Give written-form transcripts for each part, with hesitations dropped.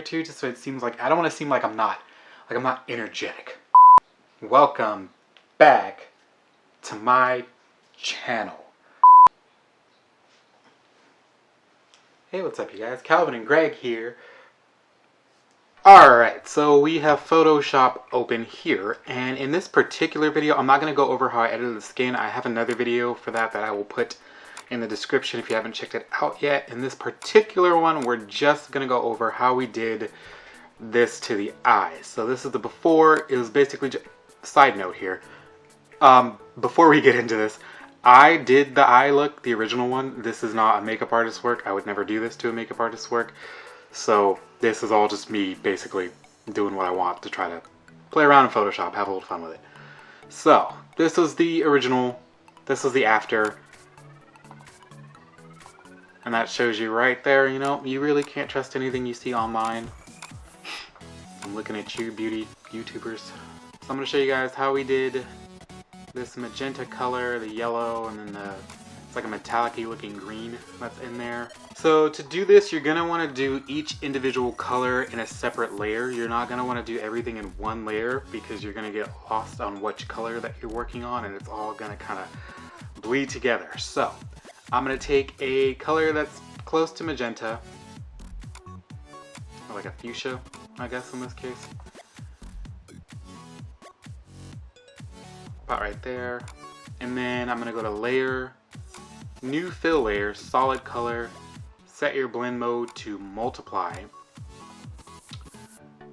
too, just so it seems like I don't want to seem like I'm not energetic. Welcome back to my channel. Hey, what's up you guys? Calvin and Greg here. Alright, so we have Photoshop open here, and in this particular video I'm not going to go over how I edited the skin. I have another video for that I will put in the description if you haven't checked it out yet. In this particular one, we're just going to go over how we did this to the eyes. So this is the before. It was basically just, side note here, before we get into this, I did the eye look, the original one. This is not a makeup artist's work. I would never do this to a makeup artist's work. So this is all just me basically doing what I want to try to play around in Photoshop, have a little fun with it. So this is the original, this is the after. And that shows you right there, you know, you really can't trust anything you see online. I'm looking at you, beauty YouTubers. So I'm going to show you guys how we did this magenta color, the yellow, and then it's like a metallic-y looking green that's in there. So to do this, you're going to want to do each individual color in a separate layer. You're not going to want to do everything in one layer because you're going to get lost on which color that you're working on, and it's all going to kind of bleed together. So I'm going to take a color that's close to magenta, or like a fuchsia, I guess in this case. About right there. And then I'm going to go to layer, new fill layer, solid color, set your blend mode to multiply.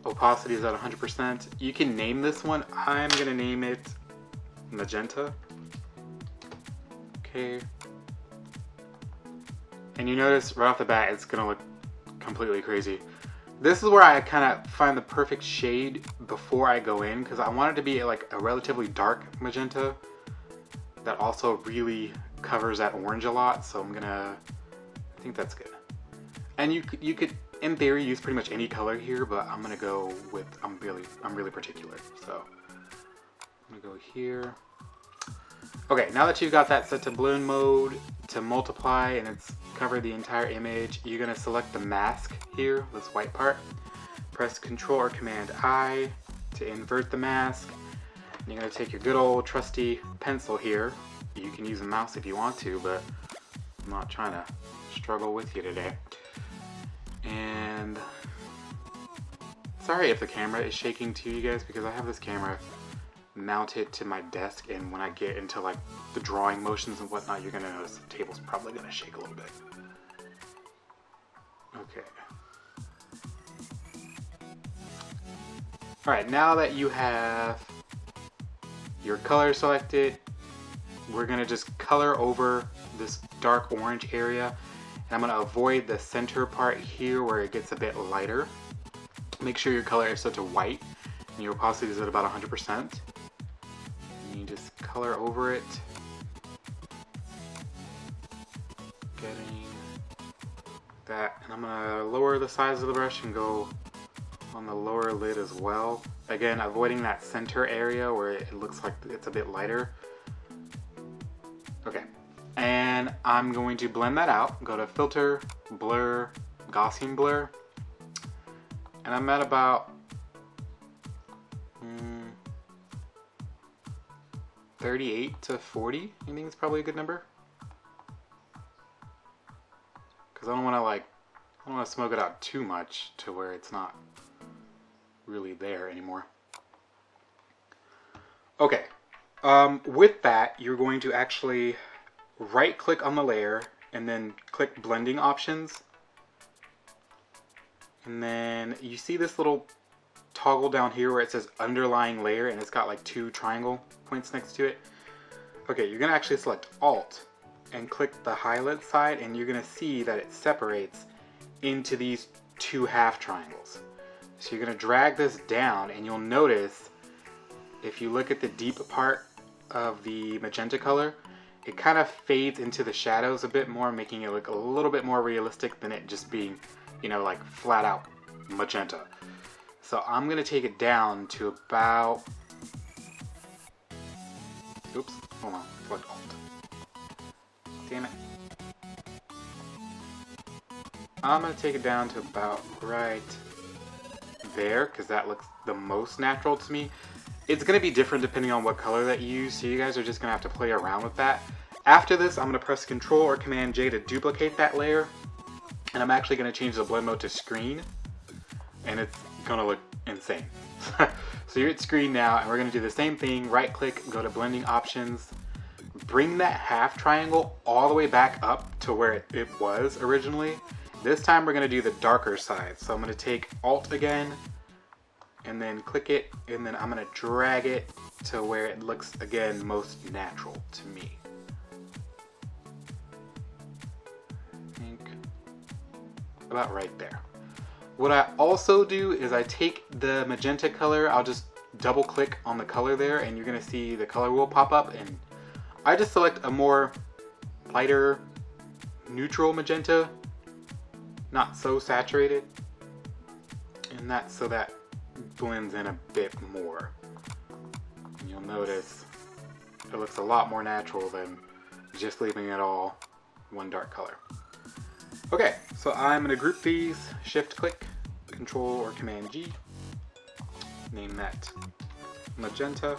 Opacity is at 100%. You can name this one. I'm going to name it magenta. Okay. And you notice right off the bat it's gonna look completely crazy. This is where I kind of find the perfect shade before I go in, because I want it to be like a relatively dark magenta that also really covers that orange a lot. So I think that's good. And you could in theory use pretty much any color here, but I'm gonna go with I'm really particular. So I'm gonna go here. Okay, now that you've got that set to blend mode to multiply and it's covered the entire image, you're going to select the mask here, this white part. Press Control or Command I to invert the mask. And you're going to take your good old trusty pencil here. You can use a mouse if you want to, but I'm not trying to struggle with you today. And sorry if the camera is shaking to you guys, because I have this camera mounted to my desk, and when I get into like the drawing motions and whatnot, you're gonna notice the table's probably gonna shake a little bit. Okay. Alright, now that you have your color selected, we're gonna just color over this dark orange area, and I'm gonna avoid the center part here where it gets a bit lighter. Make sure your color is set to white and your opacity is at about 100%. You just color over it, getting that, and I'm gonna lower the size of the brush and go on the lower lid as well. Again, avoiding that center area where it looks like it's a bit lighter. Okay, and I'm going to blend that out. Go to Filter, Blur, Gaussian Blur, and I'm at about 38 to 40, I think it's probably a good number. Because I don't want to smoke it out too much to where it's not really there anymore. Okay, with that, you're going to actually right click on the layer and then click blending options. And then you see this little toggle down here where it says underlying layer, and it's got like two triangle points next to it. Okay, you're gonna actually select Alt and click the highlight side, and you're gonna see that it separates into these two half triangles. So you're gonna drag this down, and you'll notice if you look at the deep part of the magenta color, it kind of fades into the shadows a bit more, making it look a little bit more realistic than it just being, you know, like flat out magenta. So I'm going to take it down to about, oops, hold on, select Alt. Damn it. I'm going to take it down to about right there because that looks the most natural to me. It's going to be different depending on what color that you use, so you guys are just going to have to play around with that. After this, I'm going to press Control or Command J to duplicate that layer, and I'm actually going to change the blend mode to screen, and it's going to look insane. So you're at screen now, and we're going to do the same thing. Right click, go to blending options, bring that half triangle all the way back up to where it was originally. This time we're going to do the darker side. So I'm going to take Alt again, and then click it, and then I'm going to drag it to where it looks, again, most natural to me. I think about right there. What I also do is I take the magenta color, I'll just double click on the color there, and you're going to see the color wheel pop up, and I just select a more lighter, neutral magenta, not so saturated, and that's so that blends in a bit more. And you'll notice it looks a lot more natural than just leaving it all one dark color. Okay, so I'm going to group these, shift click, Control or Command G, name that magenta.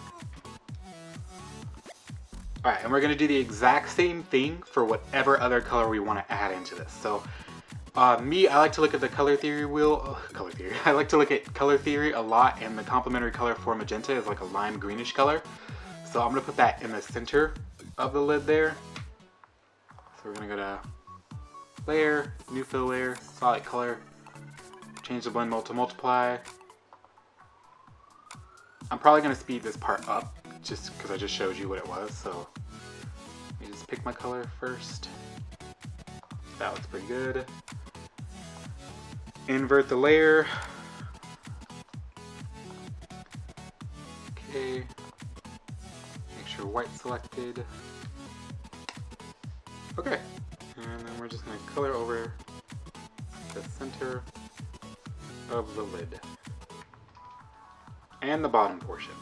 Alright, and we're going to do the exact same thing for whatever other color we want to add into this. So I like to look at the color theory wheel. I like to look at color theory a lot, and the complementary color for magenta is like a lime greenish color. So I'm going to put that in the center of the lid there. So we're going to go to Layer, New Fill Layer, Solid Color, change the blend mode to Multiply. I'm probably going to speed this part up just because I just showed you what it was. So let me just pick my color first. That looks pretty good. Invert the layer. Okay. Make sure white's selected. Okay. And then we're just going to color over the center of the lid. And the bottom portion.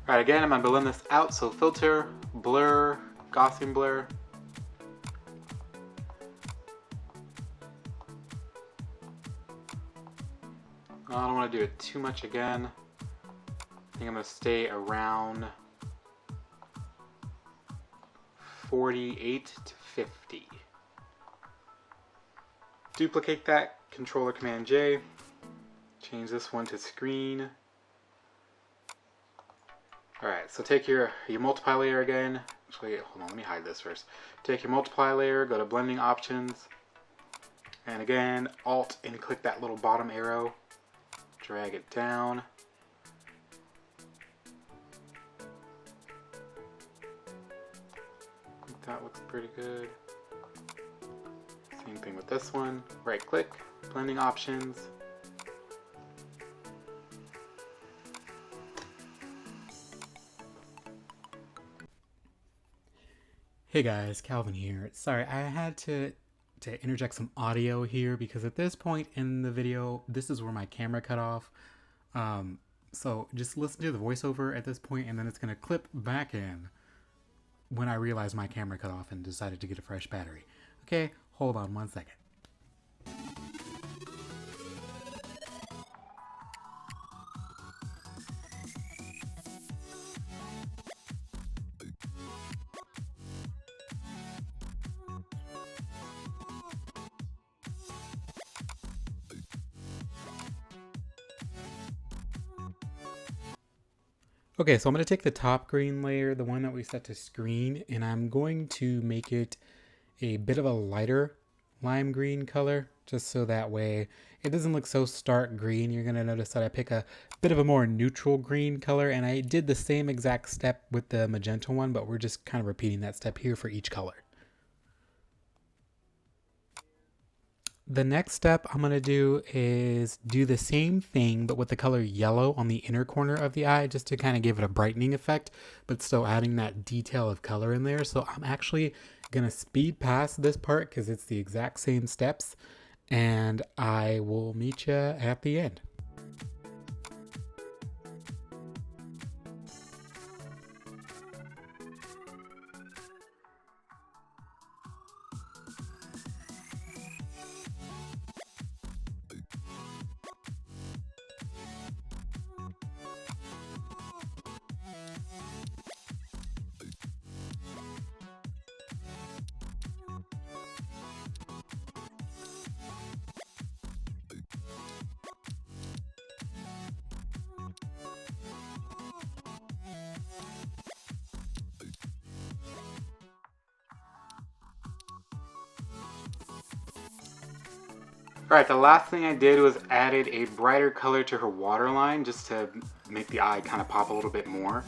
Alright, again, I'm going to blend this out, so filter, blur, Gaussian blur. I don't want to do it too much again. I think I'm going to stay around 48 to 50. Duplicate that, Control or Command J. Change this one to screen. Alright, so take your multiply layer again. Actually, hold on, let me hide this first. Take your multiply layer, go to blending options, and again, Alt and click that little bottom arrow. Drag it down. I think that looks pretty good. Same thing with this one. Right click, blending options. Hey guys, Calvin here. Sorry, I had to interject some audio here because at this point in the video, this is where my camera cut off. So just listen to the voiceover at this point, and then it's going to clip back in when I realize my camera cut off and decided to get a fresh battery. Okay, hold on 1 second. Okay, so I'm going to take the top green layer, the one that we set to screen, and I'm going to make it a bit of a lighter lime green color, just so that way it doesn't look so stark green. You're going to notice that I pick a bit of a more neutral green color, and I did the same exact step with the magenta one, but we're just kind of repeating that step here for each color. The next step I'm going to do is do the same thing, but with the color yellow on the inner corner of the eye, just to kind of give it a brightening effect, but still adding that detail of color in there. So I'm actually going to speed past this part because it's the exact same steps, and I will meet you at the end. Alright, the last thing I did was added a brighter color to her waterline just to make the eye kind of pop a little bit more.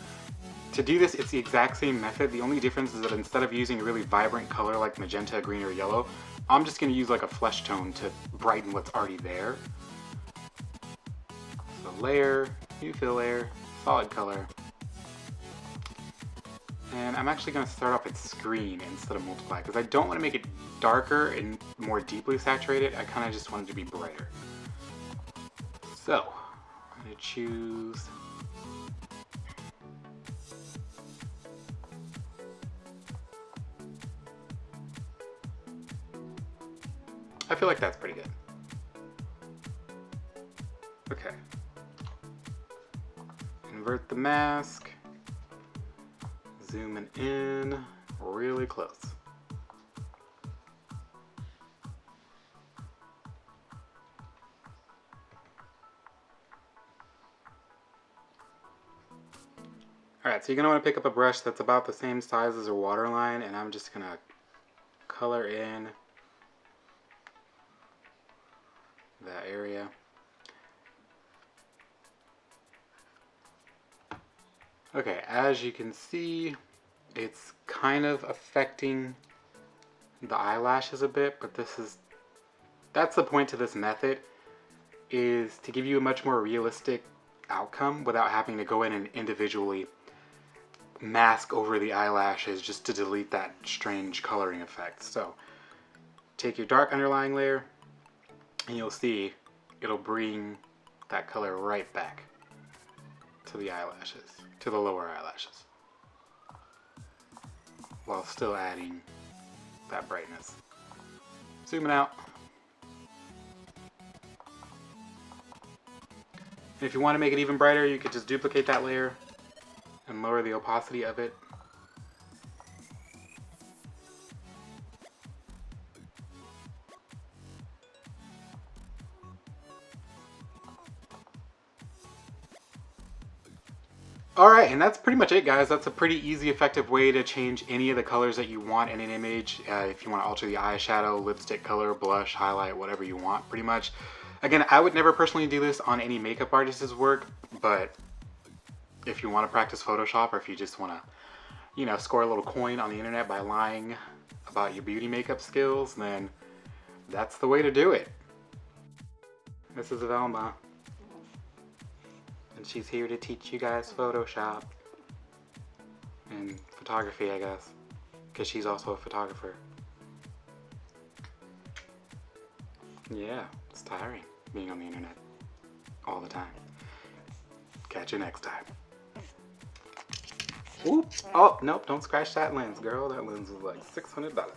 To do this, it's the exact same method. The only difference is that instead of using a really vibrant color like magenta, green, or yellow, I'm just going to use like a flesh tone to brighten what's already there. So layer, new fill layer, solid color. And I'm actually going to start off at screen instead of multiply because I don't want to make it darker and more deeply saturated. I kind of just want it to be brighter. So I'm going to choose I feel like that's pretty good. Okay. Invert the mask. Zooming in really close. Alright, so you're going to want to pick up a brush that's about the same size as a waterline, and I'm just going to color in that area. Okay, as you can see, it's kind of affecting the eyelashes a bit, but that's the point to this method, is to give you a much more realistic outcome without having to go in and individually mask over the eyelashes just to delete that strange coloring effect. So take your dark underlying layer and you'll see it'll bring that color right back to the eyelashes, to the lower eyelashes, while still adding that brightness. Zooming out. And if you want to make it even brighter, you could just duplicate that layer and lower the opacity of it. Alright, and that's pretty much it, guys. That's a pretty easy, effective way to change any of the colors that you want in an image. If you want to alter the eyeshadow, lipstick color, blush, highlight, whatever you want, pretty much. Again, I would never personally do this on any makeup artist's work, but if you want to practice Photoshop, or if you just want to, you know, score a little coin on the internet by lying about your beauty makeup skills, then that's the way to do it. This is Velma. And she's here to teach you guys Photoshop and photography, I guess, because she's also a photographer. Yeah, it's tiring being on the internet all the time. Catch you next time. Oop. Oh, nope, don't scratch that lens, girl. That lens was like $600.